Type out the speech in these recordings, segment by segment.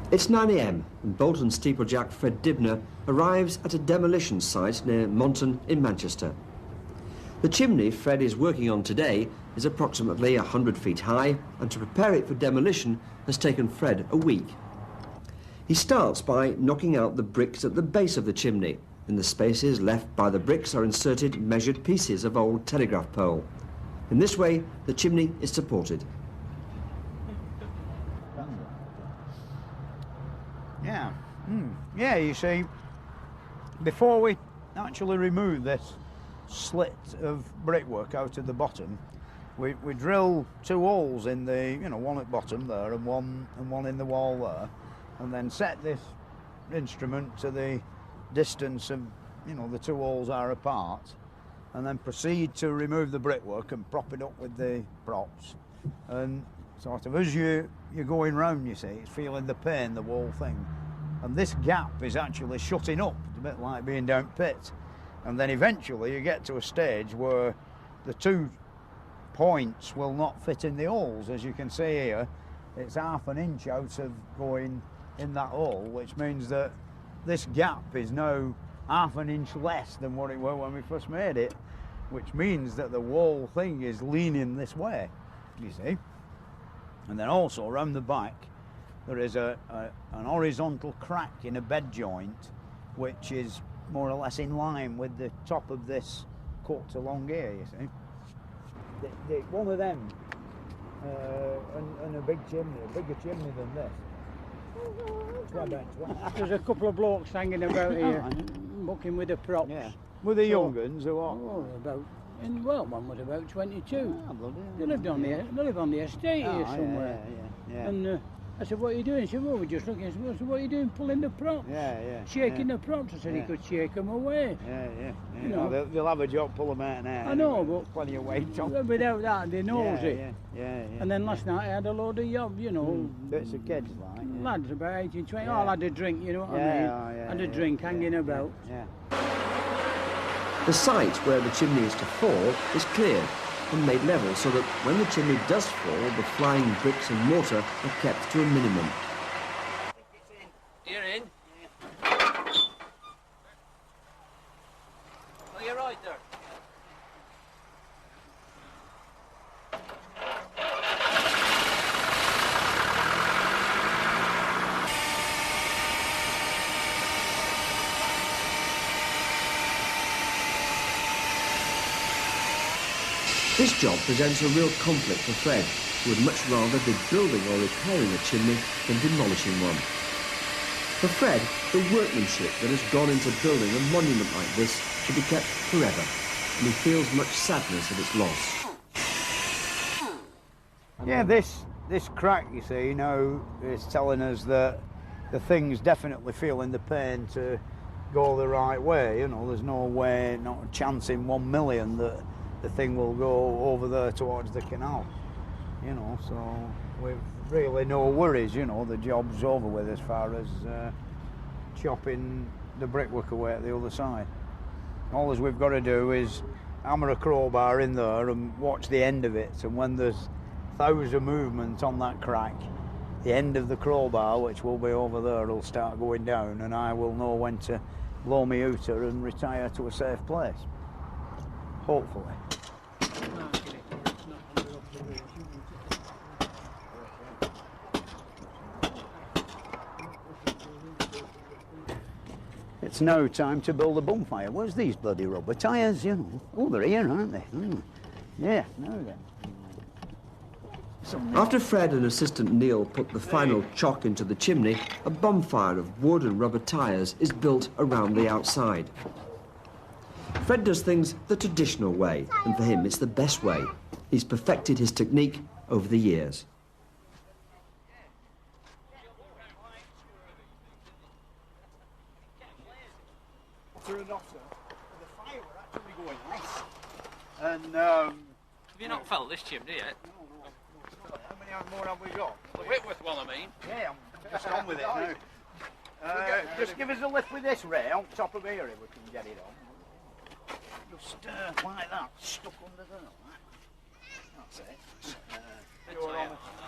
It's 9 a.m. and Bolton steeplejack Fred Dibnah arrives at a demolition site near Monton in Manchester. The chimney Fred is working on today is approximately 100 feet high, and to prepare it for demolition has taken Fred a week. He starts by knocking out the bricks at the base of the chimney. In the spaces left by the bricks are inserted measured pieces of old telegraph pole. In this way, the chimney is supported. Yeah, yeah, you see, before we actually remove this slit of brickwork out of the bottom, we drill two holes in the, one at bottom there and one in the wall there, and then set this instrument to the distance of, the two holes are apart, and then proceed to remove the brickwork and prop it up with the props. And sort of as you're going round, you see, it's feeling the pain, the whole thing. And this gap is actually shutting up. It's a bit like being down pit. And then eventually you get to a stage where the 2 points will not fit in the holes. As you can see here, it's ½ an inch out of going in that hole, which means that this gap is now ½ an inch less than what it was when we first made it, which means that the whole thing is leaning this way, you see. And then also around the back there is an horizontal crack in a bed joint, which is more or less in line with the top of this cut along here, you see. One of them and a big chimney, a bigger chimney than this. There's a couple of blokes hanging about here, mucking with the props. Yeah. Were they young guns or what? One was about 22. They lived on the estate here somewhere. Yeah. And I said, "What are you doing?" He said, "Well, we're just looking." I said, "What are you doing, pulling the props?" Shaking the props. I said, "He could shake them away." They'll have a job, pull them out now. I know, but plenty of weight on. Without that, they knows it. Yeah. And then last night I had a load of bits of kids like. Lads about 18, 20, all had a drink, you know what I mean? Had a drink hanging about. The site where the chimney is to fall is cleared and made level so that when the chimney does fall, the flying bricks and mortar are kept to a minimum. You're in? Oh, you're right there. This job presents a real conflict for Fred, who would much rather be building or repairing a chimney than demolishing one. For Fred, the workmanship that has gone into building a monument like this should be kept forever, and he feels much sadness at its loss. Yeah, this crack, you see, is telling us that the thing's definitely feeling the pain to go the right way. There's no way, not a chance in 1 million that the thing will go over there towards the canal. So we've really no worries. The job's over with as far as chopping the brickwork away at the other side. All we've got to do is hammer a crowbar in there and watch the end of it, and when there's thousands of movement on that crack, the end of the crowbar, which will be over there, will start going down, and I will know when to blow me outer and retire to a safe place. Hopefully. It's now time to build a bonfire. Where's these bloody rubber tyres, Oh, they're here, aren't they? Yeah, now then. After Fred and assistant Neil put the final chock into the chimney, a bonfire of wood and rubber tyres is built around the outside. Fred does things the traditional way, and for him it's the best way. He's perfected his technique over the years. Have you not felt this chimney yet? How many more have we got? The Whitworth one, I mean. Yeah, I'm just on with it now. Just give us a lift with this ray on top of here if we can get it on. Just like that, stuck under there. That's it.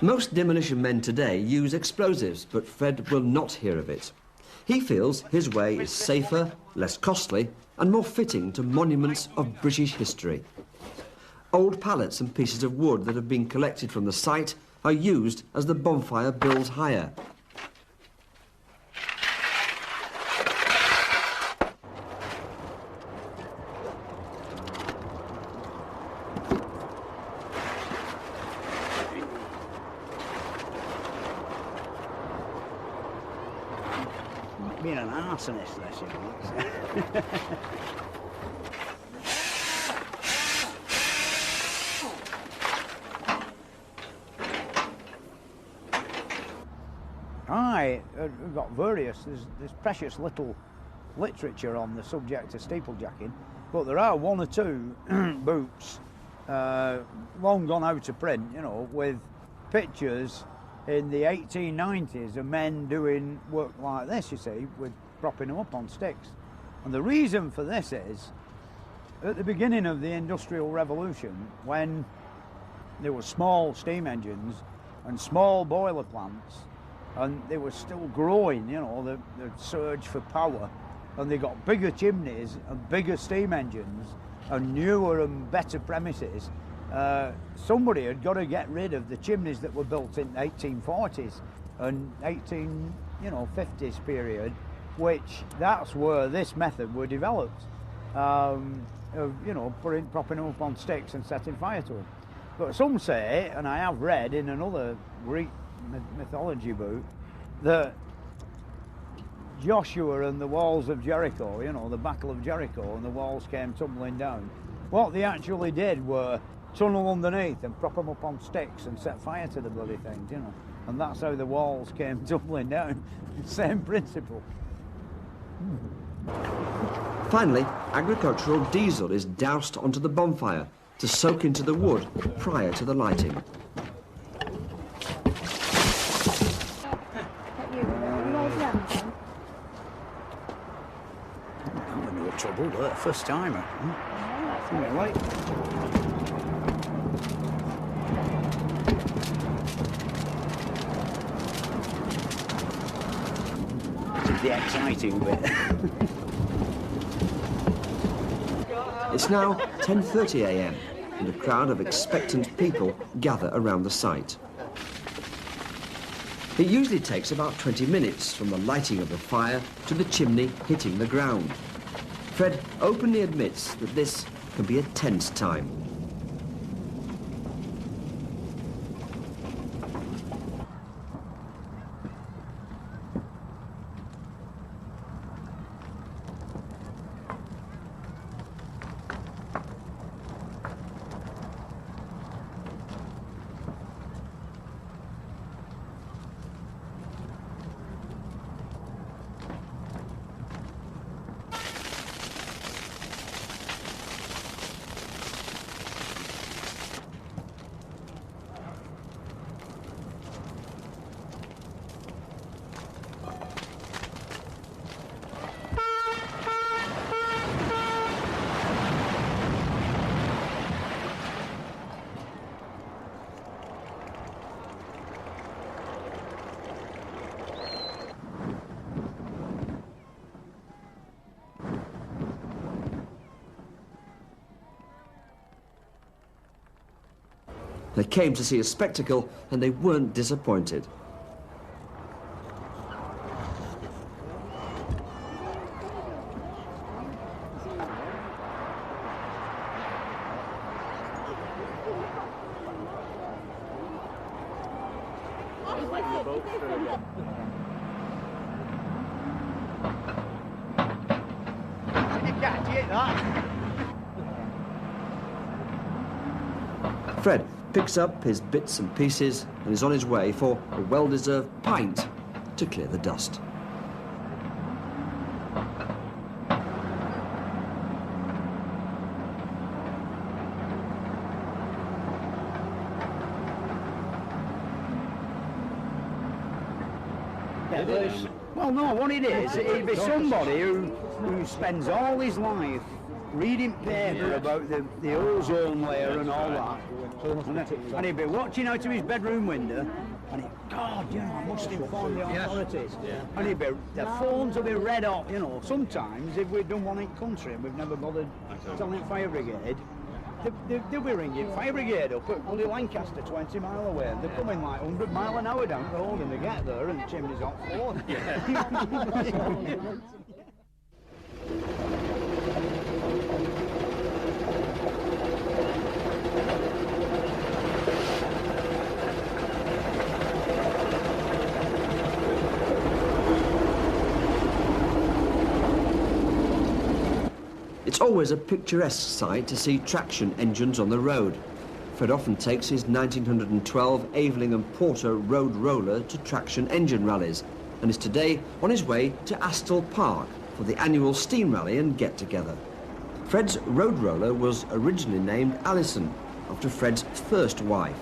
Most demolition men today use explosives, but Fred will not hear of it. He feels his way is safer, less costly, and more fitting to monuments of British history. Old pallets and pieces of wood that have been collected from the site are used as the bonfire builds higher. Being an arsonist, this, We've got there's precious little literature on the subject of steeplejacking, but there are one or two books long gone out of print, with pictures in the 1890s of men doing work like this, you see, with propping them up on sticks. And the reason for this is, at the beginning of the Industrial Revolution, when there were small steam engines and small boiler plants, and they were still growing, the surge for power, and they got bigger chimneys and bigger steam engines and newer and better premises, somebody had got to get rid of the chimneys that were built in the 1840s and 1850s period, which that's where this method were developed, of propping them up on sticks and setting fire to them. But some say, and I have read in another Greek mythology book, that Joshua and the walls of Jericho, the Battle of Jericho, and the walls came tumbling down. What they actually did were tunnel underneath and prop them up on sticks and set fire to the bloody things, and that's how the walls came tumbling down. Same principle. Finally, agricultural diesel is doused onto the bonfire to soak into the wood prior to the lighting. I'm in no trouble there, first timer. Right. This is the exciting bit. It's now 10:30 a.m. and a crowd of expectant people gather around the site. It usually takes about 20 minutes from the lighting of the fire to the chimney hitting the ground. Fred openly admits that this can be a tense time. They came to see a spectacle and they weren't disappointed. Fred picks up his bits and pieces and is on his way for a well-deserved pint to clear the dust. Well, no, what it is, it'd be somebody who spends all his life reading paper about the ozone layer and all that. And he'd be watching out of his bedroom window and he'd, God, you know, I must inform the authorities. And he'd be, the phones will be red hot, you know. Sometimes, if we'd done one in country and we've never bothered telling fire brigade, they'll be ringing fire brigade up at bloody Lancaster, 20 mile away. They're coming like 100 mile an hour down the road and they get there and the chimney's hot full. It's always a picturesque sight to see traction engines on the road. Fred often takes his 1912 Aveling and Porter road roller to traction engine rallies and is today on his way to Astle Park for the annual steam rally and get-together. Fred's road roller was originally named I.S.M after Fred's first wife,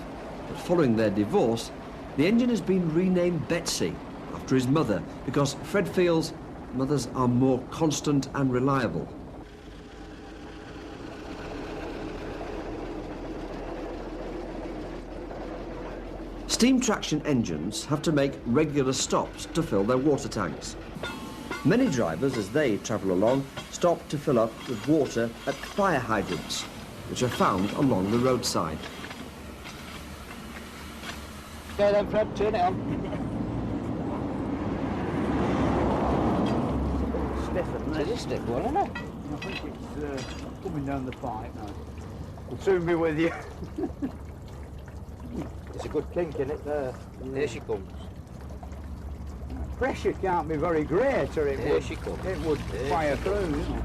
but following their divorce, the engine has been renamed Betsy after his mother because Fred feels mothers are more constant and reliable. Steam traction engines have to make regular stops to fill their water tanks. Many drivers, as they travel along, stop to fill up with water at fire hydrants, which are found along the roadside. Okay then, Fred, turn it on. It's a stiff one, isn't it? I think it's coming down the pipe now. We'll soon be with you. It's a good kink in it there. Here she comes. Pressure can't be very great or it would fire through, you know.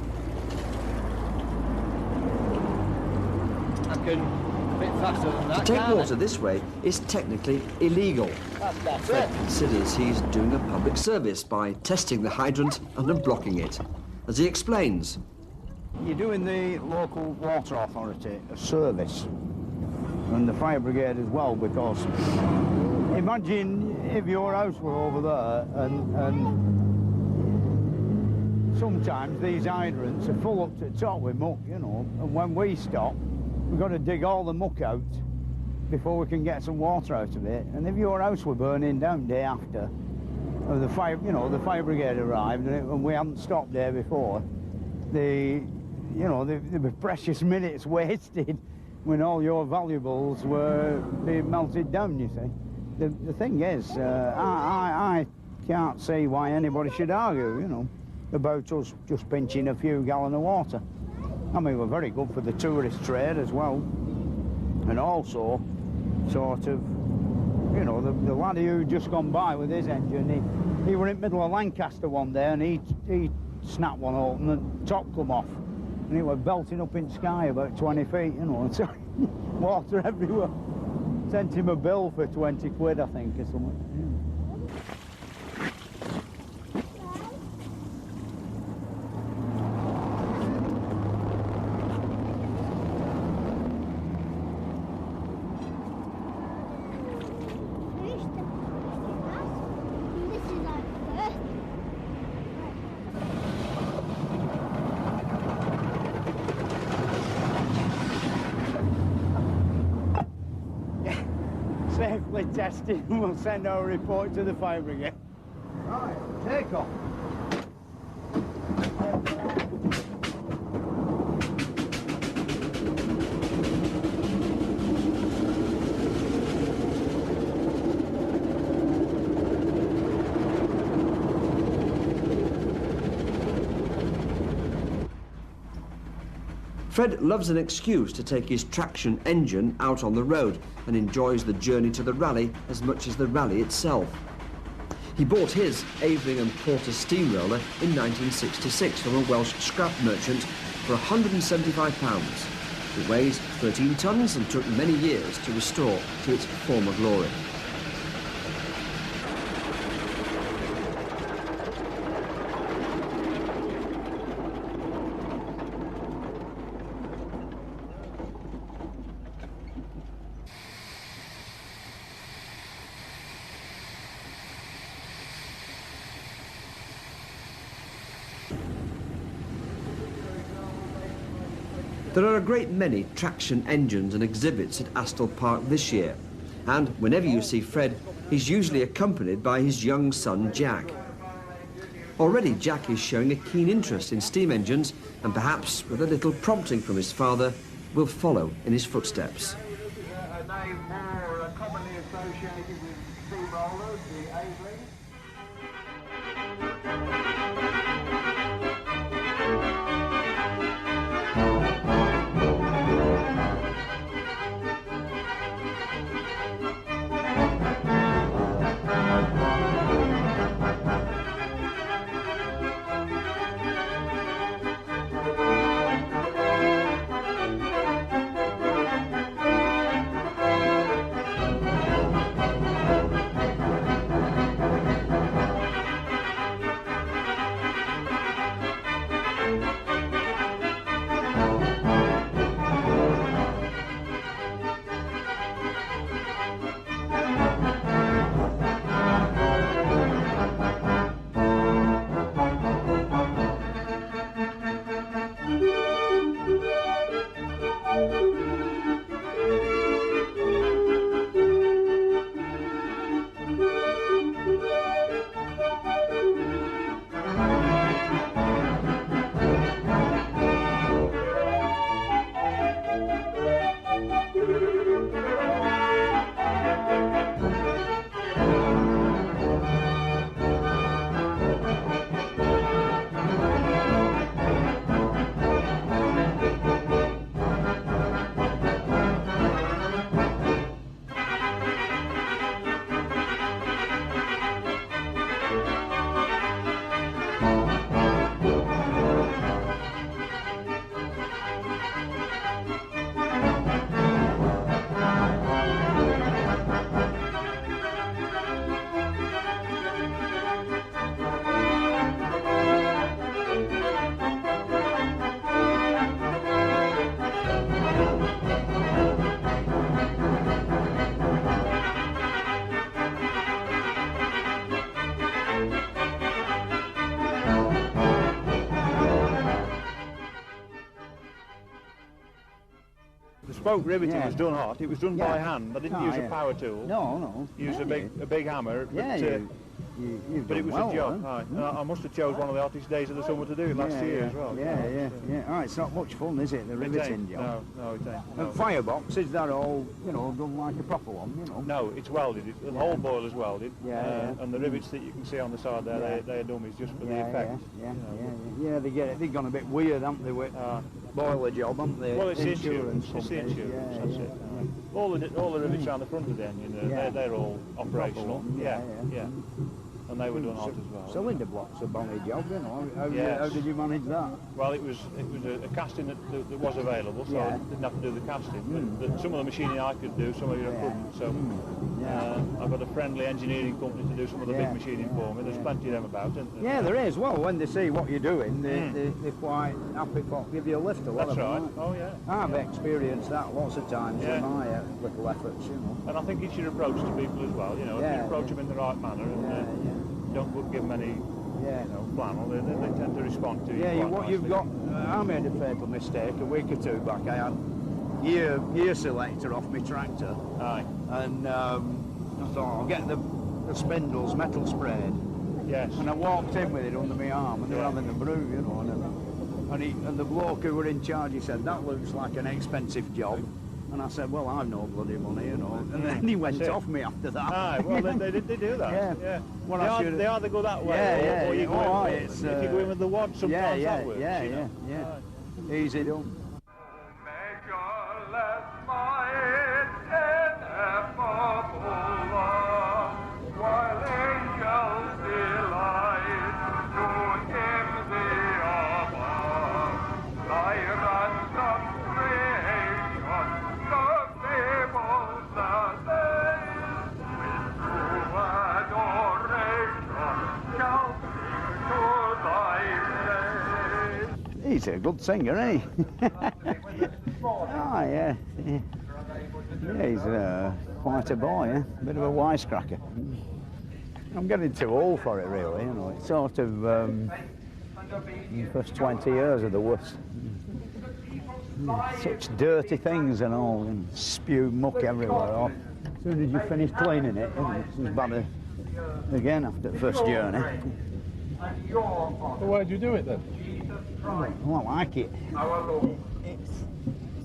I can a bit faster than that. To take water this way is technically illegal. That's Fred it. considers he's doing a public service by testing the hydrant and unblocking it. As he explains, You're doing the local water authority a service and the fire brigade as well, because imagine if your house were over there and sometimes these hydrants are full up to the top with muck, you know, and when we stop we've got to dig all the muck out before we can get some water out of it. And if your house were burning down day after the fire, you know, the fire brigade arrived and we hadn't stopped there before, there were precious minutes wasted when all your valuables were being melted down, you see. The thing is, I can't see why anybody should argue, you know, about us just pinching a few gallons of water. I mean, we're very good for the tourist trade as well. And also, sort of, you know, the lad who just gone by with his engine, he were in the middle of Lancaster one day and he snapped one open and the top come off. And it was belting up in the sky about 20 feet, you know, and so water everywhere. Sent him a bill for 20 quid, I think, or something. Yeah. Safely tested and we'll send our report to the fire brigade. Right, take off. Fred loves an excuse to take his traction engine out on the road and enjoys the journey to the rally as much as the rally itself. He bought his Aveling and Porter steamroller in 1966 from a Welsh scrap merchant for £175. It weighs 13 tonnes and took many years to restore to its former glory. There are a great many traction engines and exhibits at Astle Park this year, and whenever you see Fred, he's usually accompanied by his young son Jack. Already Jack is showing a keen interest in steam engines, and perhaps with a little prompting from his father, will follow in his footsteps. A name more commonly associated with steamrollers, the Aveling. The spoke riveting was done hot. It was done by hand. I didn't use a power tool. No. Used a big hammer. You've but it was well, a job. I must have chose one of the hottest days of the summer to do it last year as well. Yeah. Oh, it's not much fun, is it? The riveting job. No, it ain't. And firebox, is that all, done like a proper one, No, it's welded. The whole boiler's welded. And the rivets that you can see on the side there, they are dummies just for the effect. Yeah, they've gone a bit weird, haven't they, with boiler job, haven't they? Well, it's insurance. It's the insurance, that's it. All the rivets around the front of the engine, they're all operational. Yeah. And they were done hot as well. Cylinder blocks a bonny job, How did you manage that? Well, it was a casting that was available, so I didn't have to do the casting. But some of the machining I could do, some of it I couldn't. So I've got a friendly engineering company to do some of the big machining for me. There's plenty of them about, isn't there? Yeah, there is. Well, when they see what you're doing, they're quite happy to give you a lift. That's right. Oh, yeah. I've experienced that lots of times with my little efforts, And I think it's your approach to people as well, if you approach them in the right manner and don't give them any flannel, they tend to respond to you. Yeah, what you've got, I made a fatal mistake a week or two back. I had gear selector off my tractor. Aye. And I thought, I'll get the spindles metal sprayed. Yes. And I walked in with it under my arm, and they were having a brew, and the bloke who were in charge, he said, that looks like an expensive job. And I said, well, I've no bloody money, And then he went off me after that. Aye, well, they do that. Yeah. Well, they either go that way, or you go in, if you go in with the wad, sometimes that works. Yeah. Easy done. He's a good singer, isn't he? Oh, yeah. Yeah, he's quite a boy, eh? Bit of a wisecracker. I'm getting too old for it, really, you know. It's sort of the first 20 years of the worst. Such dirty things and all, and spew muck everywhere. Off. As soon as you finish cleaning it, it's as bad again after the first journey. So why do you do it then? Well, I like it. It's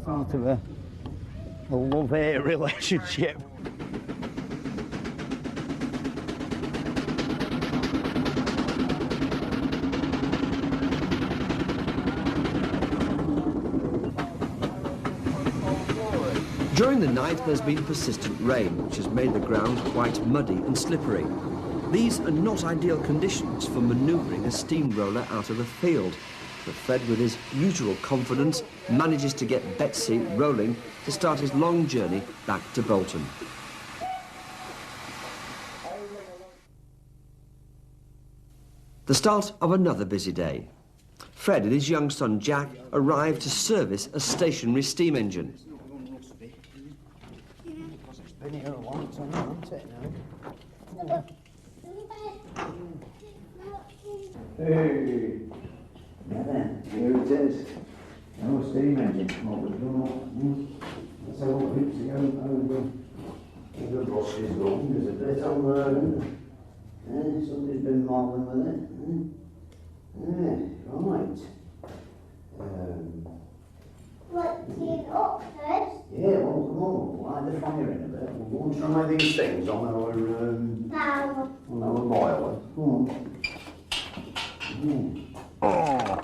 sort of a love-hate relationship. During the night, there's been persistent rain, which has made the ground quite muddy and slippery. These are not ideal conditions for manoeuvring a steamroller out of a field, but Fred, with his usual confidence, manages to get Betsy rolling to start his long journey back to Bolton. The start of another busy day. Fred and his young son Jack arrive to service a stationary steam engine. Been here a long time, hasn't it now? Hey! Yeah then, here it is. No steam engine. What we've done. Let's have a look and see how the brush is going. There's a bit on there. Somebody's been modelling with it. Right. Let's clean up first. Yeah, well, come on, we'll light the fire in a bit. We'll go and try these things on our boiler. Come on. Oh.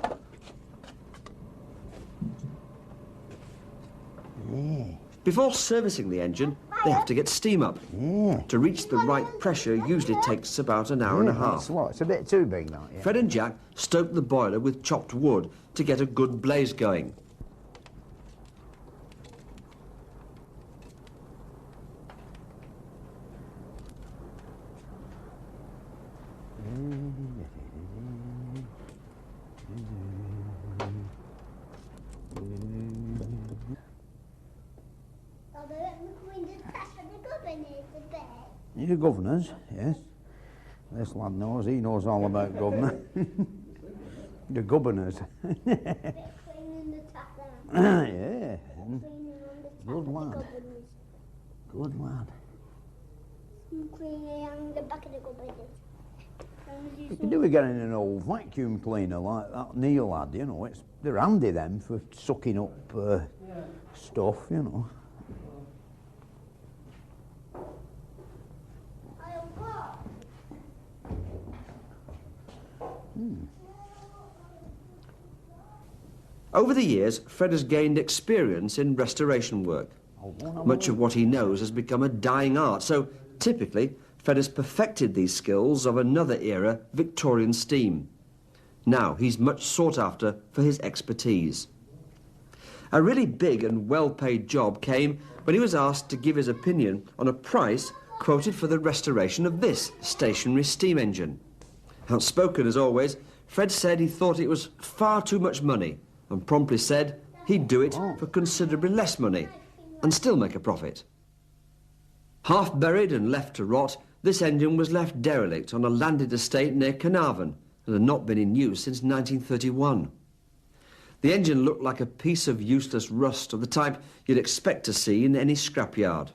Yeah. Before servicing the engine, they have to get steam up. Yeah. To reach the right pressure usually takes about an hour and a half. It's a bit too big, that, yeah. Fred and Jack stoke the boiler with chopped wood to get a good blaze going. The governors, yes. This lad knows, he knows all about governor. The governors. Yeah. Good lad. Good lad. Cleaning the back of the governors. You can do with getting an old vacuum cleaner like that Neil had, you know. They're handy them for sucking up stuff, you know. Over the years, Fred has gained experience in restoration work. Much of what he knows has become a dying art, so typically Fred has perfected these skills of another era, Victorian steam. Now he's much sought after for his expertise. A really big and well-paid job came when he was asked to give his opinion on a price quoted for the restoration of this stationary steam engine. Outspoken as always, Fred said he thought it was far too much money and promptly said he'd do it for considerably less money and still make a profit. Half buried and left to rot, this engine was left derelict on a landed estate near Carnarvon and had not been in use since 1931. The engine looked like a piece of useless rust of the type you'd expect to see in any scrapyard.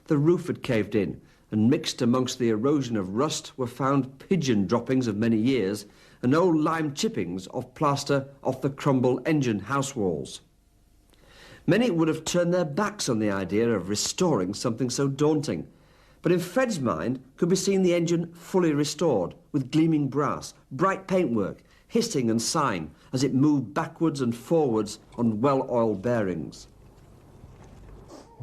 The roof had caved in, and mixed amongst the erosion of rust were found pigeon droppings of many years and old lime chippings of plaster off the crumbled engine house walls. Many would have turned their backs on the idea of restoring something so daunting, but in Fred's mind could be seen the engine fully restored, with gleaming brass, bright paintwork, hissing and sighing as it moved backwards and forwards on well-oiled bearings.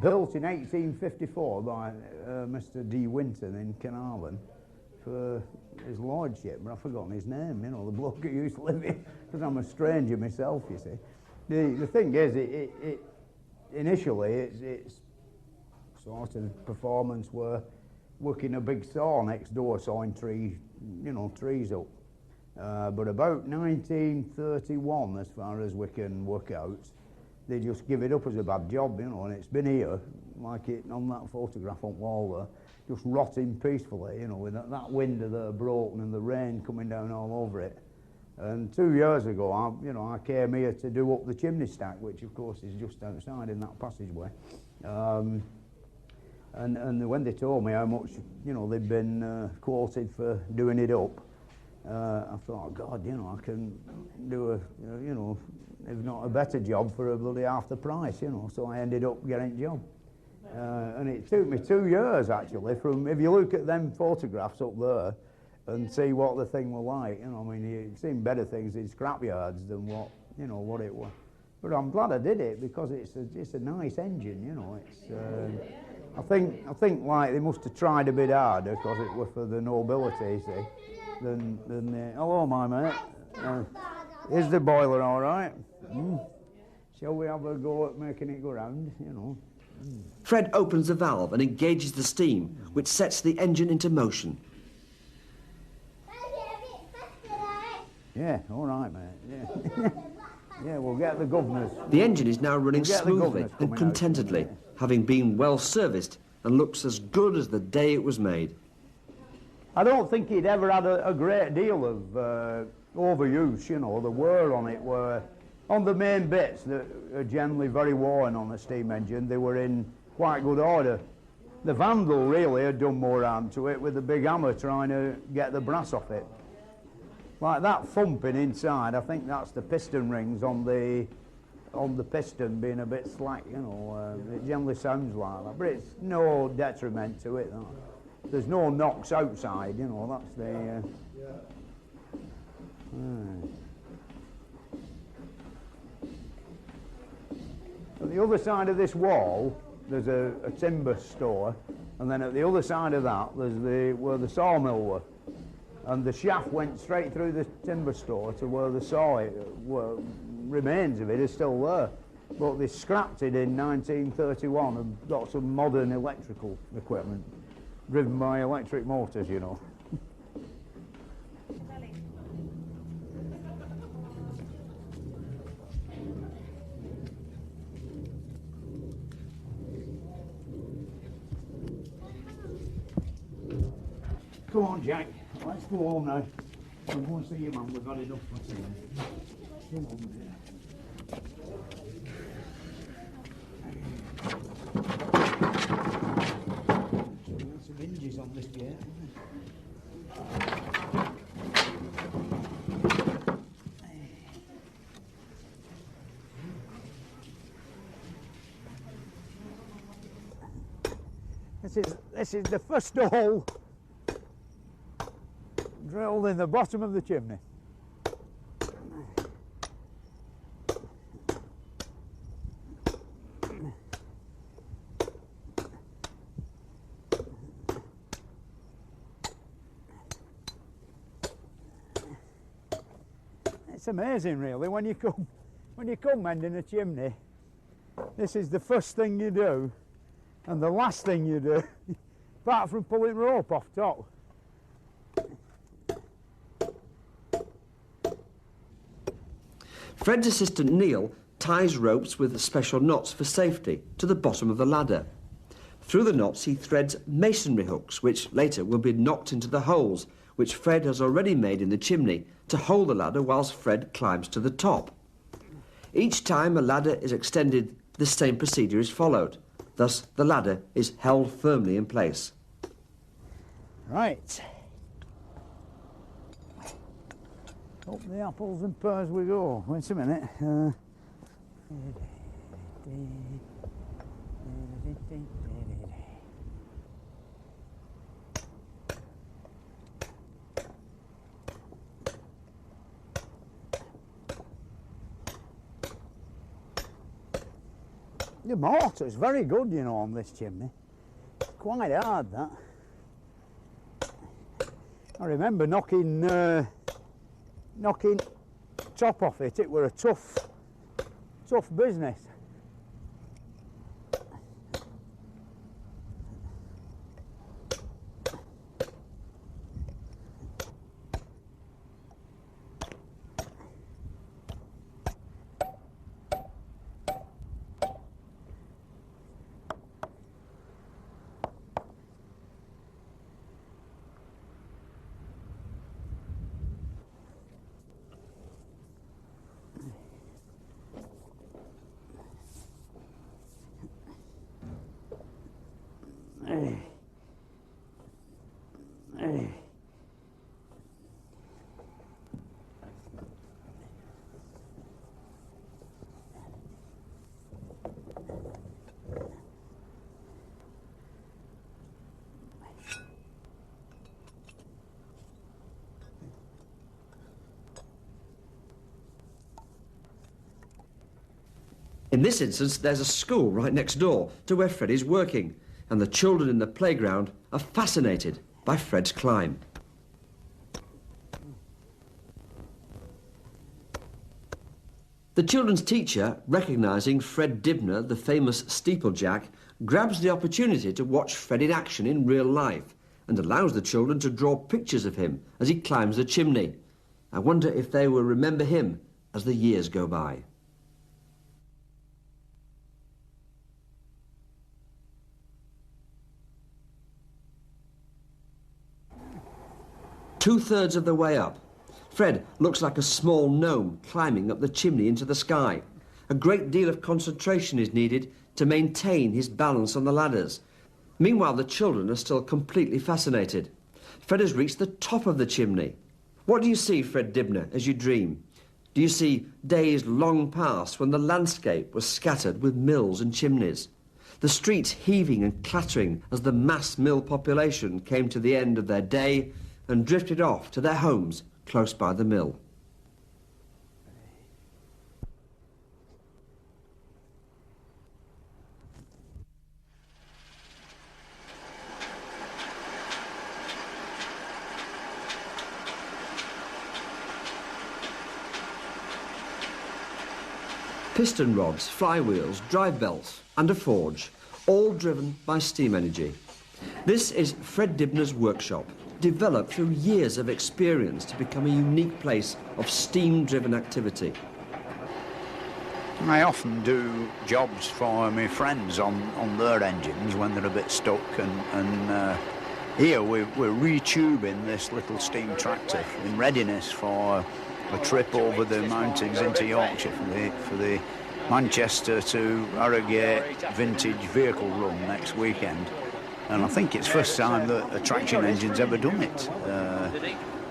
Built in 1854 by Mr. D. Winton in Carnarvon for his lordship, but I've forgotten his name, you know, the bloke who used to live here, because I'm a stranger myself, you see. The thing is, initially, it's sort of performance where working a big saw next door, sawing trees, you know, trees up. But about 1931, as far as we can work out, they just give it up as a bad job, you know, and it's been here, like it on that photograph on wall there, just rotting peacefully, you know, with that window there broken and the rain coming down all over it. And 2 years ago, I came here to do up the chimney stack, which of course is just outside in that passageway. And when they told me how much, you know, they'd been quoted for doing it up, I thought, God, you know, I can do a, you know, if not a better job for a bloody half the price, you know. So I ended up getting a job. And it took me 2 years, actually, from, if you look at them photographs up there, and see what the thing was like, you know, I mean, you've seen better things in scrapyards than what, you know, what it was. But I'm glad I did it because it's a nice engine, you know. It's I think like they must have tried a bit harder because it was for the nobility, you see. Than hello, my mate. Is the boiler all right? Shall we have a go at making it go round, you know? Fred opens the valve and engages the steam, which sets the engine into motion. Yeah, all right, mate. Yeah. Yeah, we'll get the governors. The engine is now running smoothly and contentedly, having been well serviced, and looks as good as the day it was made. I don't think he'd ever had a great deal of overuse, you know. The wear on it were, on the main bits that are generally very worn on a steam engine, they were in quite good order. The vandal really had done more harm to it with the big hammer trying to get the brass off it. Like that thumping inside, I think that's the piston rings on the piston being a bit slack, you know. It generally sounds like that, but it's no detriment to it. There's no knocks outside, you know. That's the. At the other side of this wall, there's a timber store, and then at the other side of that, there's where the sawmill were. And the shaft went straight through the timber store to where the saw, remains of it is still there. But they scrapped it in 1931 and got some modern electrical equipment, driven by electric motors, you know. Come on, Jack. Let's go home now. We'll go and see your mum. We've had enough for today. Come on, dear. There's some hinges on this gate. This is the first hole drilled in the bottom of the chimney. It's amazing, really, when you come mending a chimney. This is the first thing you do, and the last thing you do, apart from pulling rope off top. Fred's assistant Neil ties ropes with special knots for safety to the bottom of the ladder. Through the knots he threads masonry hooks, which later will be knocked into the holes, which Fred has already made in the chimney to hold the ladder whilst Fred climbs to the top. Each time a ladder is extended, the same procedure is followed. Thus the ladder is held firmly in place. Right. Up the apples and pears we go. Wait a minute. The mortar's very good, you know, on this chimney. Quite hard, that. I remember knocking top off it. It were a tough business. In this instance, there's a school right next door to where Fred is working, and the children in the playground are fascinated by Fred's climb. The children's teacher, recognising Fred Dibnah, the famous steeplejack, grabs the opportunity to watch Fred in action in real life and allows the children to draw pictures of him as he climbs the chimney. I wonder if they will remember him as the years go by. Two-thirds of the way up, Fred looks like a small gnome climbing up the chimney into the sky. A great deal of concentration is needed to maintain his balance on the ladders. Meanwhile, the children are still completely fascinated. Fred has reached the top of the chimney. What do you see, Fred Dibnah, as you dream? Do you see days long past when the landscape was scattered with mills and chimneys? The streets heaving and clattering as the mass mill population came to the end of their day and drifted off to their homes close by the mill. Piston rods, flywheels, drive belts and a forge, all driven by steam energy. This is Fred Dibnah's workshop, developed through years of experience to become a unique place of steam-driven activity. I often do jobs for my friends on their engines when they're a bit stuck, and here we're retubing this little steam tractor in readiness for a trip over the mountains into Yorkshire for the Manchester to Harrogate vintage vehicle run next weekend. And I think it's first time that a traction engine's ever done it.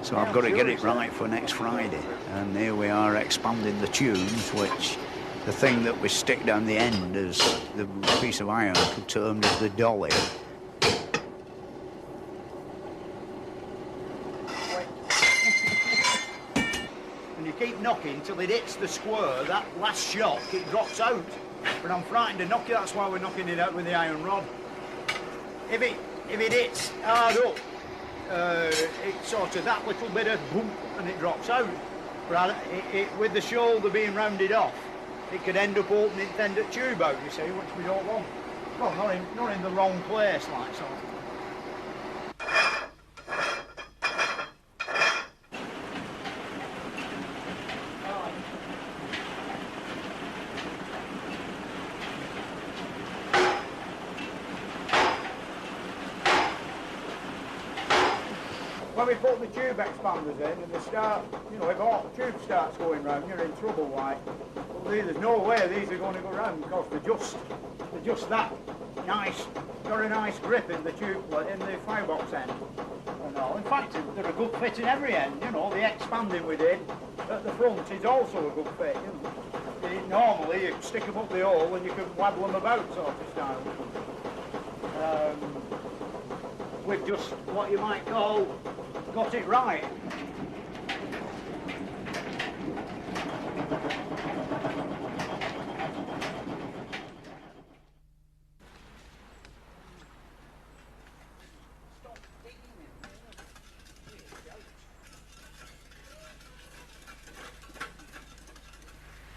So I've got to get it right for next Friday. And here we are expanding the tubes, which the thing that we stick down the end is the piece of iron termed as the dolly. And you keep knocking till it hits the square. That last shock, it drops out. But I'm frightened to knock it, that's why we're knocking it out with the iron rod. If it hits hard up, it's sort of that little bit of boom and it drops out. But with the shoulder being rounded off, it could end up opening the end of tube out, you see, which we don't want. Well, not in the wrong place, like so. When we put the tube expanders in and they start, you know, if all the tube starts going round, you're in trouble, like. But there's no way these are going to go round because they're just that nice, got a nice grip in the tube, in the firebox end. And all. In fact, they're a good fit in every end, you know, the expanding we did at the front is also a good fit, you know. Normally you stick them up the hole and you can wabble them about, sort of style. With just what you might call got it right.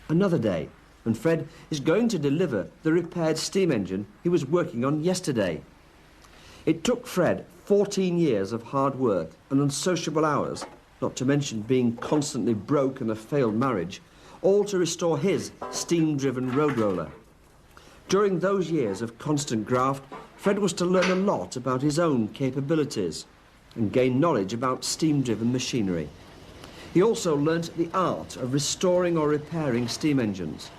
Another day, and Fred is going to deliver the repaired steam engine he was working on yesterday. It took Fred 14 years of hard work and unsociable hours, not to mention being constantly broke and a failed marriage, all to restore his steam-driven road roller. During those years of constant graft, Fred was to learn a lot about his own capabilities and gain knowledge about steam-driven machinery. He also learnt the art of restoring or repairing steam engines.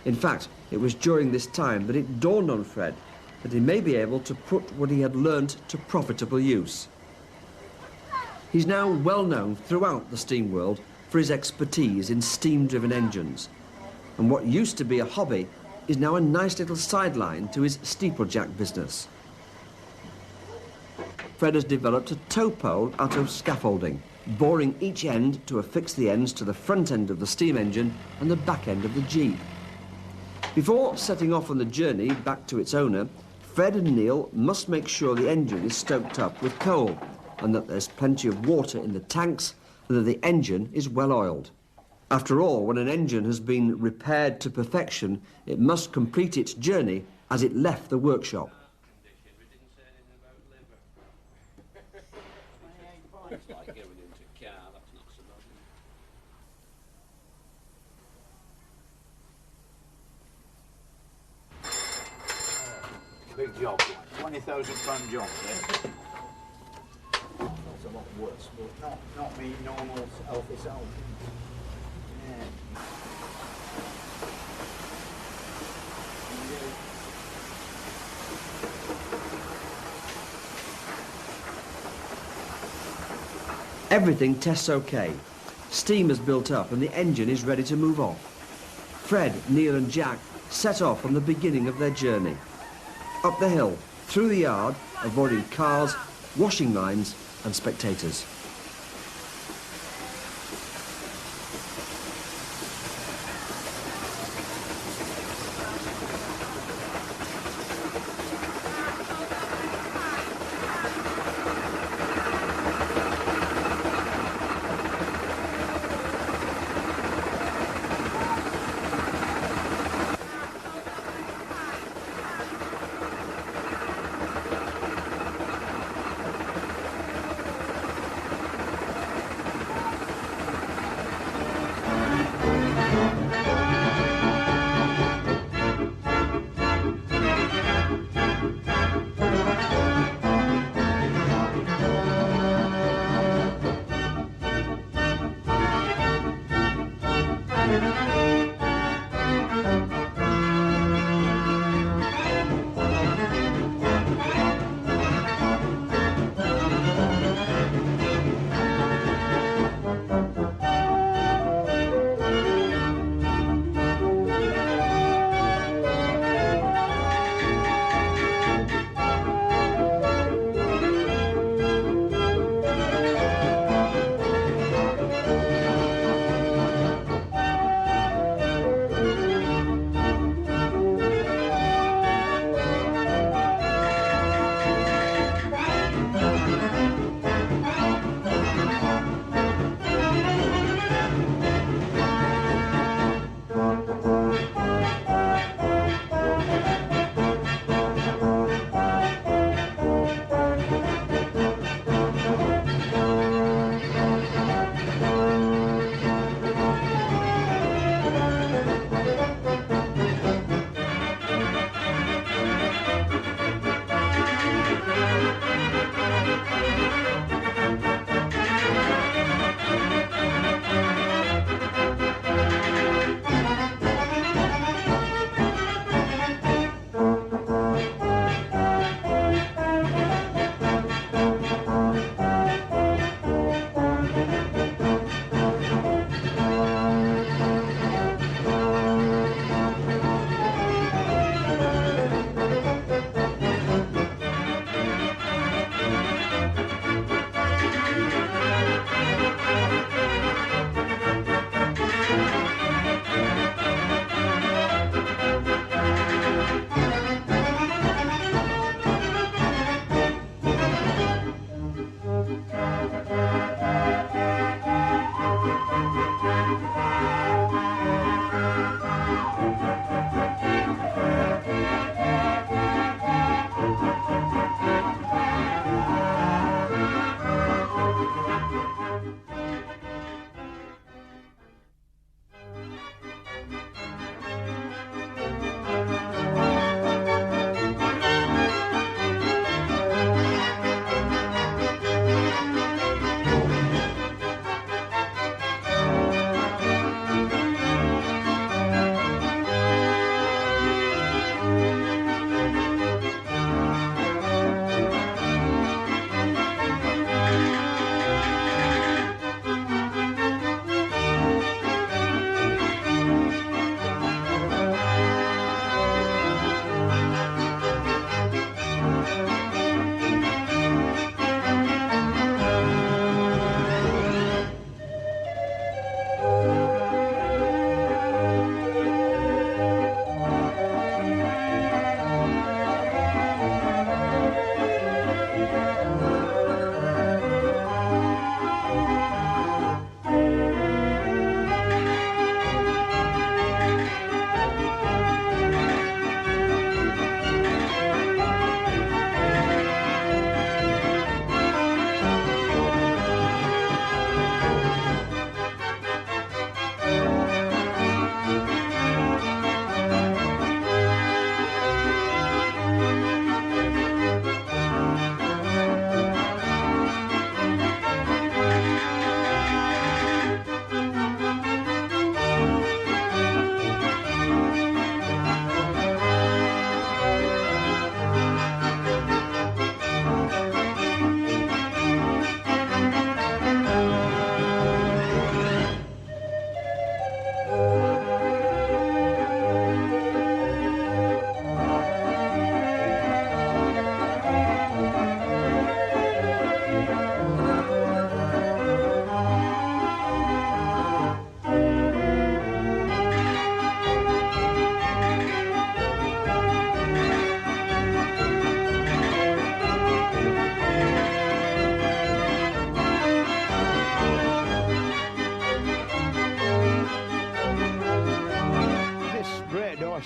In fact, it was during this time that it dawned on Fred that he may be able to put what he had learnt to profitable use. He's now well known throughout the steam world for his expertise in steam-driven engines, and what used to be a hobby is now a nice little sideline to his steeplejack business. Fred has developed a tow pole out of scaffolding, boring each end to affix the ends to the front end of the steam engine and the back end of the Jeep. Before setting off on the journey back to its owner, Fred and Neil must make sure the engine is stoked up with coal and that there's plenty of water in the tanks and that the engine is well oiled. After all, when an engine has been repaired to perfection, it must complete its journey as it left the workshop. Big job, £20,000 job there. That's a lot worse, but not me normal healthy self. Yeah. Everything tests okay. Steam has built up and the engine is ready to move off. Fred, Neil and Jack set off on the beginning of their journey. Up the hill, through the yard, avoiding cars, washing lines and spectators.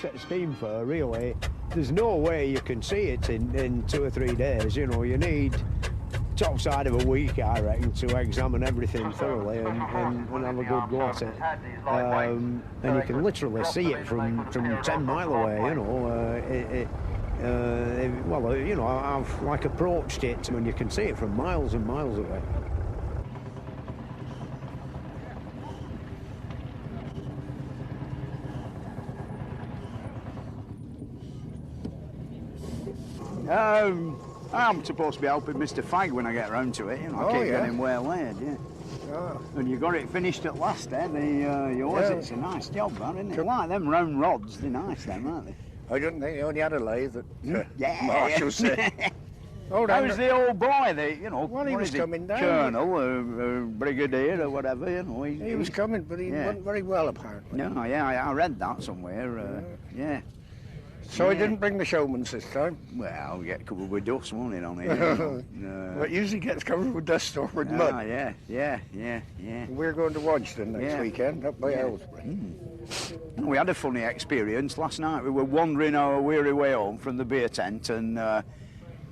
set steam for, really, there's no way you can see it in 2 or 3 days. You know, you need top side of a week, I reckon, to examine everything thoroughly and have a good go at it. And you can literally see it from 10 mile away, you know. Well, you know, I've like approached it and you can see it from miles and miles away. I'm supposed to be helping Mr. Fagg when I get round to it, you know. I keep getting waylaid, yeah. Oh. And you got it finished at last, eh? Yours, it's a nice job, that, isn't it? Like them round rods, they're nice, them, aren't they? I didn't think he only had a lathe that Marshall said. How's the old boy, you know, well, he was coming down. Colonel, brigadier or whatever, you know. He was coming, but he wasn't very well, apparently. No, yeah, I read that somewhere, yeah. So he didn't bring the showmans this time? Well, we get covered with dust, won't it, on it? Well, it usually gets covered with dust or with mud. Yeah. We're going to Wadston next weekend, up by Aylesbury. We had a funny experience last night. We were wandering our weary way home from the beer tent, and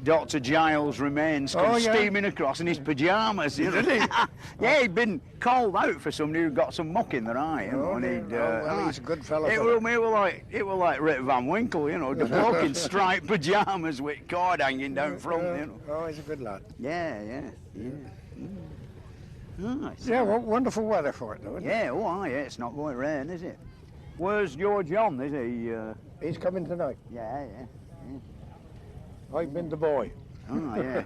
Dr. Giles' remains come steaming across in his pyjamas. You know? Did he? Yeah, he'd been called out for somebody who got some muck in their eye. You know, and well, he's a good fellow. It were like Rip Van Winkle, you know, the bloke in striped pyjamas with cord hanging down front. You know. Oh, he's a good lad. Yeah. Nice. Yeah, well, wonderful weather for it, though, isn't it? Yeah, it's not going to rain, is it? Where's George on, is he? He's coming tonight. Yeah. I've been the boy. Oh, yeah.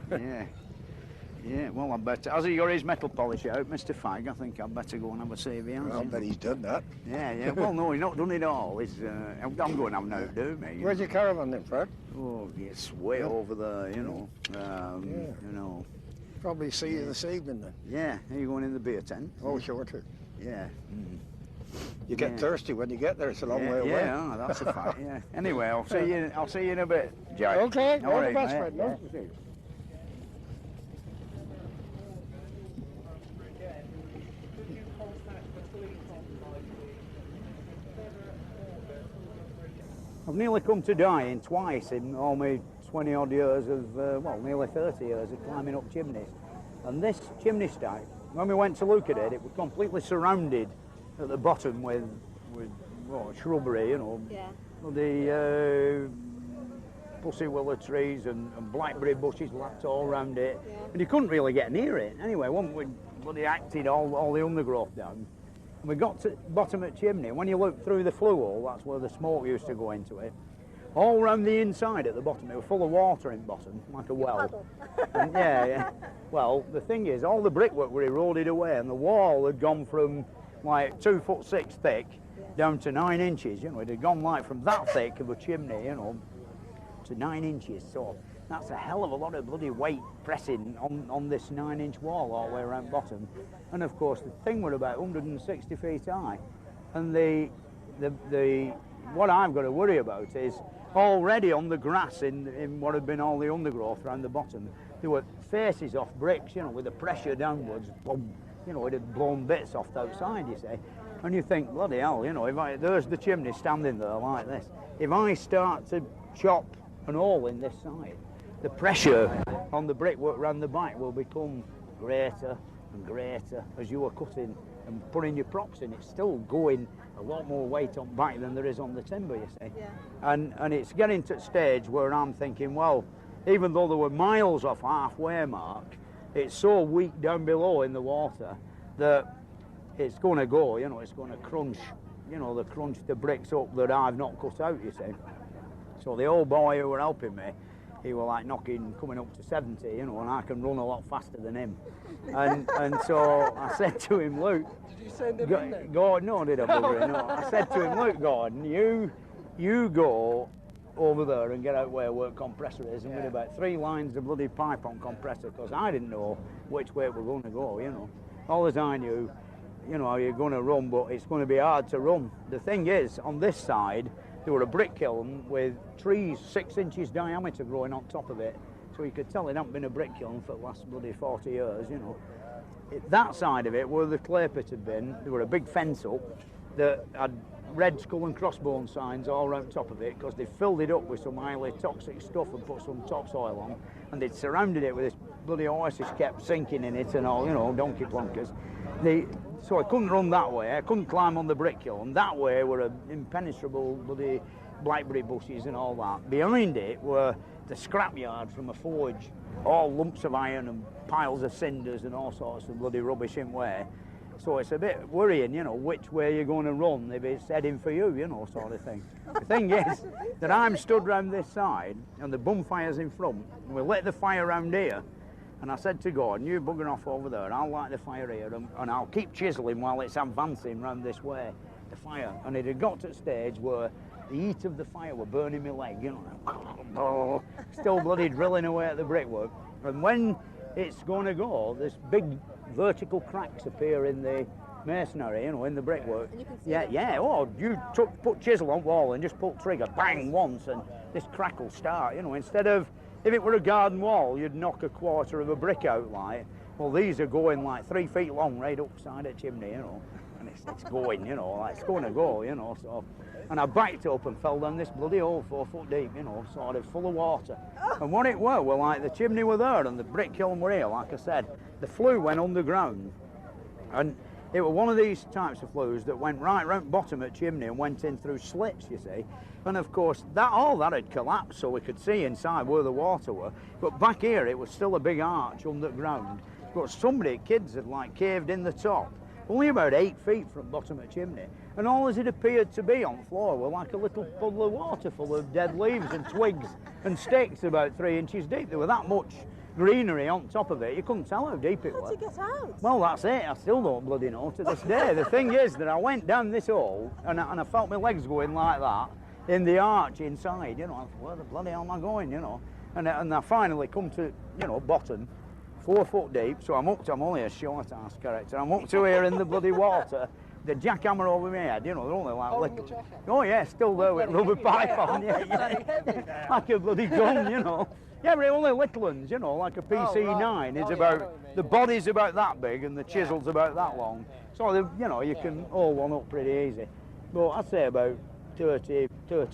Yeah, well, I bet. Has he got his metal polish out, Mr. Fagg? I think I'd better go and have a see if he has. I bet he's done that. Yeah. Well, no, he's not done it all. I'm going to have an outdo, mate. Where's your caravan then, Fred? Oh, it's way over there, you know. You know. Probably see you this evening then. Yeah, are you going in the beer tent? Oh, sure too. Yeah. You get thirsty when you get there. It's a long way away. Yeah, that's a fact. Yeah. Anyway, I'll see you in a bit, Jack. Okay. All the right, best, mate. Fred. Nice to see you. I've nearly come to dying twice in all my 20 odd years of, nearly 30 years of climbing up chimneys. And this chimney stack, when we went to look at it, it was completely surrounded at the bottom with shrubbery, you know. Yeah. The pussy willow trees and blackberry bushes lapped all around it. Yeah. And you couldn't really get near it. Anyway, we bloody acted all the undergrowth down. And we got to the bottom of the chimney. When you look through the flue hole, that's where the smoke used to go into it. All round the inside at the bottom, it was full of water in the bottom, like a well. And yeah. Well, the thing is, all the brickwork were eroded away, and the wall had gone from like 2'6" thick down to 9 inches. You know, it had gone like from that thick of a chimney, you know, to 9 inches. So that's a hell of a lot of bloody weight pressing on this 9-inch wall all the way around the bottom. And of course, the thing were about 160 feet high. And the what I've got to worry about is already on the grass in what had been all the undergrowth around the bottom, there were faces off bricks, you know, with the pressure downwards, boom, you know, it had blown bits off the outside, you see. And you think, bloody hell, you know, there's the chimney standing there like this. If I start to chop an hole in this side, the pressure on the brickwork round the back will become greater and greater as you are cutting and putting your props in. It's still going a lot more weight on back than there is on the timber, you see. Yeah. And it's getting to a stage where I'm thinking, well, even though there were miles off halfway mark, it's so weak down below in the water that it's going to go, you know, it's going to crunch, you know, crunch the bricks up that I've not cut out, you see. So the old boy who were helping me, he was like coming up to 70, you know, and I can run a lot faster than him. And so I said to him, Luke, did you send him in there? Gordon, no, did I bugger it? No. I said to him, Luke, Gordon, you go over there and get out where work compressor is, and with about 3 lines of bloody pipe on compressor, because I didn't know which way it was going to go, you know. All as I knew, you know, you're going to run, but it's going to be hard to run. The thing is, on this side, there were a brick kiln with trees 6 inches diameter growing on top of it, so you could tell it hadn't been a brick kiln for the last bloody 40 years, you know. That side of it, where the clay pit had been, there were a big fence up that had red skull and crossbone signs all around top of it because they filled it up with some highly toxic stuff and put some topsoil on, and they'd surrounded it with this bloody oasis, kept sinking in it and all, you know, donkey plonkers. So I couldn't run that way, I couldn't climb on the brick hill, and that way were impenetrable bloody blackberry bushes and all that. Behind it were the scrapyard from a forge, all lumps of iron and piles of cinders and all sorts of bloody rubbish in way. So it's a bit worrying, you know, which way you're going to run if it's heading for you, you know, sort of thing. The thing is that I'm stood round this side and the bonfire's in front, and we lit the fire round here, and I said to Gordon, you bugger off over there, I'll light the fire here and I'll keep chiselling while it's advancing round this way, the fire. And it had got to a stage where the heat of the fire were burning my leg, you know, still bloody drilling away at the brickwork. And when it's going to go, this big vertical cracks appear in the masonry, you know, in the brickwork. And you can see yeah. Oh, you put chisel on wall and just pull trigger, bang once, and this crack will start. You know, instead of if it were a garden wall, you'd knock a quarter of a brick out like. Well, these are going like 3 feet long, right upside a chimney, you know, and it's going, you know, like it's going to go, you know. So, and I backed up and fell down this bloody hole 4 foot deep, you know, sort of full of water. And what it were like the chimney were there and the brick kiln were here, like I said. The flue went underground, and it was one of these types of flues that went right round bottom at chimney and went in through slits, you see. And of course, all that had collapsed so we could see inside where the water were. But back here, it was still a big arch underground. But kids had like caved in the top, only about 8 feet from bottom of chimney. And all as it appeared to be on the floor were like a little puddle of water full of dead leaves and twigs and sticks about 3 inches deep. There were that much greenery on top of it, you couldn't tell how deep it was. How'd you get out? Well, that's it. I still don't bloody know to this day. The thing is that I went down this hole and I felt my legs going like that in the arch inside, you know. I thought, where the bloody hell am I going, you know? And I finally come to, you know, bottom, 4 foot deep, so I'm only a short-ass character. I'm up to here in the bloody water, the jackhammer over my head, you know, they're only like little. Oh yeah, still there with rubber pipe on, yeah. Like a bloody gun, you know. Yeah, but only little ones, you know, like a PC9 is about, the body's about that big and the chisel's about that long. So, you know, you can haul one up pretty easy. But I'd say about 30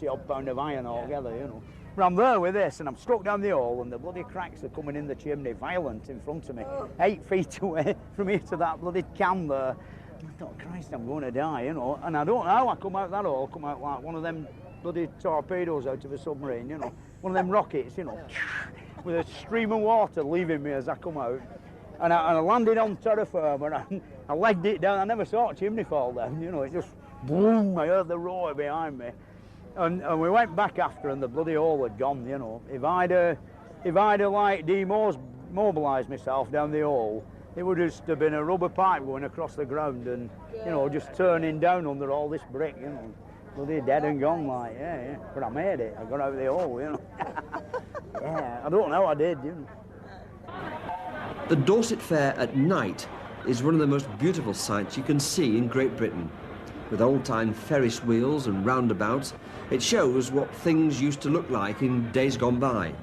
odd pound of iron altogether, you know. But I'm there with this and I'm struck down the hole and the bloody cracks are coming in the chimney, violent in front of me, 8 feet away from here to that bloody cam there. I thought, Christ, I'm going to die, you know. And I don't know how I come out that hole, come out like one of them bloody torpedoes out of a submarine, you know. One of them rockets, you know, with a stream of water leaving me as I come out. And I landed on terra firma and I legged it down. I never saw a chimney fall down, you know, it just boom, I heard the roar behind me. And we went back after and the bloody hole had gone, you know. If I'd like demobilised myself down the hole, it would just have been a rubber pipe going across the ground and, you know, just turning down under all this brick, you know. Bloody dead and gone, like, yeah. But I made it. I got out of the hole, you know. Yeah, I don't know, I did, you know. The Dorset Fair at night is one of the most beautiful sights you can see in Great Britain. With old-time Ferris wheels and roundabouts, it shows what things used to look like in days gone by.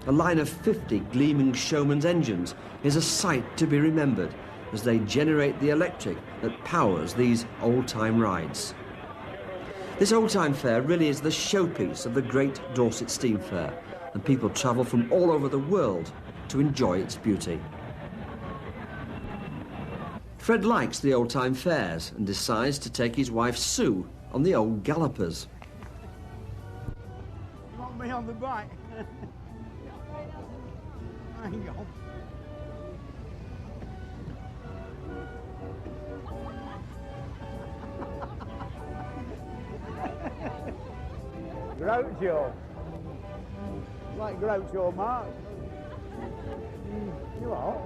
A line of 50 gleaming showman's engines is a sight to be remembered as they generate the electric that powers these old-time rides. This old-time fair really is the showpiece of the Great Dorset Steam Fair, and people travel from all over the world to enjoy its beauty. Fred likes the old-time fairs and decides to take his wife Sue on the old gallopers. You want me on the bike? Hang on. Groucho. Like Groucho Marx. You are.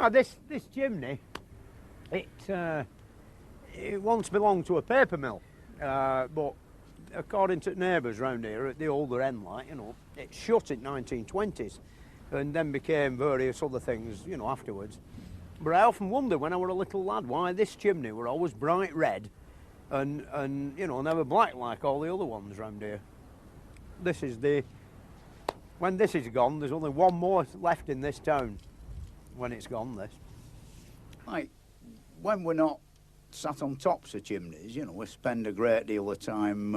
This chimney, it once belonged to a paper mill, but according to neighbours round here at the older end, like, you know, it shut in 1920s and then became various other things, you know, afterwards. But I often wonder when I were a little lad why this chimney were always bright red and you know, never black like all the other ones round here. This is the... When this is gone, there's only one more left in this town when it's gone, this. Like, when we're not sat on tops of chimneys, you know, we spend a great deal of time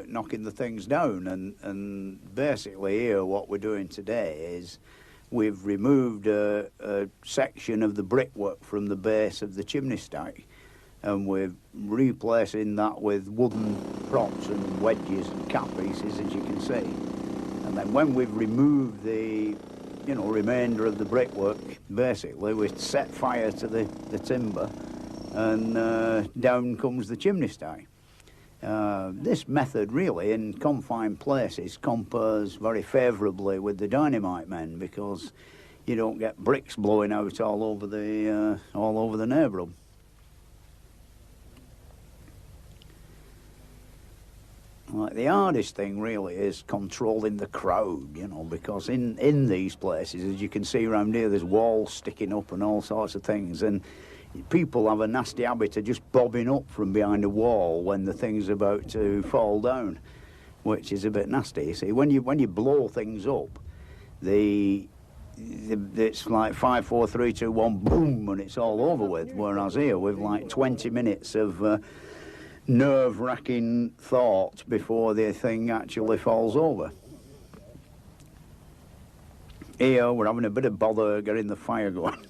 knocking the things down, and basically here what we're doing today is we've removed a section of the brickwork from the base of the chimney stack, and we're replacing that with wooden props and wedges and cap pieces, as you can see. And then when we've removed the, you know, remainder of the brickwork, basically we set fire to the timber, and down comes the chimney stack. This method really, in confined places, compares very favourably with the dynamite men, because you don't get bricks blowing out all over the neighbourhood. Like, the hardest thing really is controlling the crowd, you know, because in these places, as you can see around here, there's walls sticking up and all sorts of things, and people have a nasty habit of just bobbing up from behind a wall when the thing's about to fall down, which is a bit nasty. You see, when you blow things up, it's like 5, 4, 3, 2, 1, boom, and it's all over with. Whereas here, with like 20 minutes of nerve-wracking thought before the thing actually falls over. Here, we're having a bit of bother getting the fire going.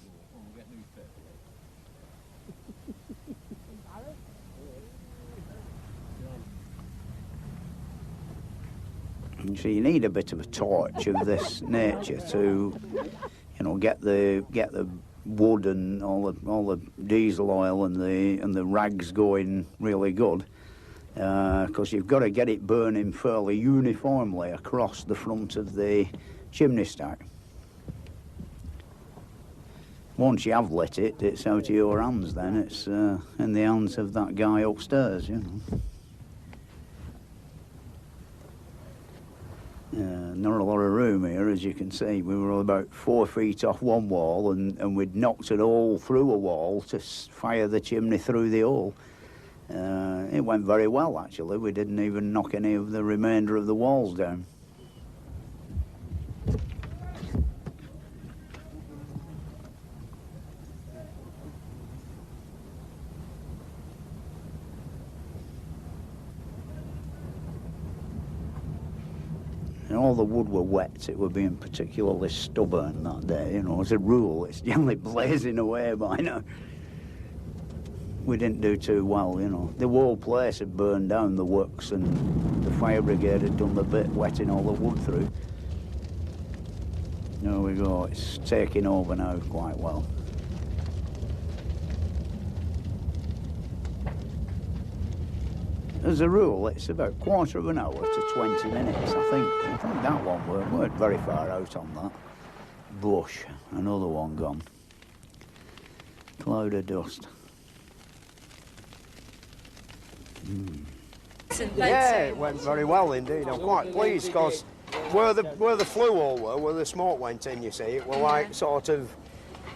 So you need a bit of a torch of this nature to, you know, get the wood and all the diesel oil and the rags going really good, because you've got to get it burning fairly uniformly across the front of the chimney stack. Once you have lit it, it's out of your hands then. It's in the hands of that guy upstairs, you know. Not a lot of room here, as you can see. We were about 4 feet off one wall, and we'd knocked a hole through a wall to fire the chimney through the hole. It went very well, actually. We didn't even knock any of the remainder of the walls down. And all the wood were wet. It were being particularly stubborn that day, you know. As a rule, it's generally blazing away by now. We didn't do too well, you know. The whole place had burned down, the works, and the fire brigade had done the bit wetting all the wood through. There we go, it's taking over now quite well. As a rule, it's about 1/4 of an hour to 20 minutes, I think that one weren't very far out on that. Bush, another one gone. Cloud of dust. Yeah, it went very well indeed. I'm quite pleased, because where the flue hole were, where the smoke went in, you see, it were like sort of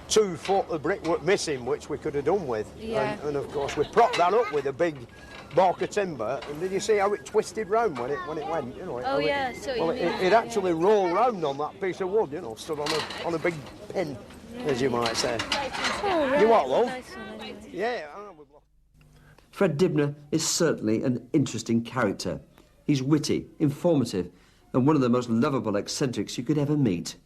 2 foot of brickwork missing, which we could have done with. Yeah. And of course we propped that up with a big bark of timber, and did you see how it twisted round when it went? You know, Oh yeah, so it actually rolled round on that piece of wood, you know, stood on a big pin, as you might say. Oh, right. You what, love? Nice one, anyway. Yeah. Fred Dibnah is certainly an interesting character. He's witty, informative, and one of the most lovable eccentrics you could ever meet.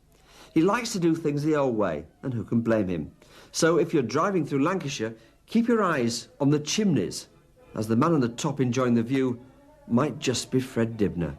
He likes to do things the old way, and who can blame him? So if you're driving through Lancashire, keep your eyes on the chimneys, as the man on the top enjoying the view might just be Fred Dibnah.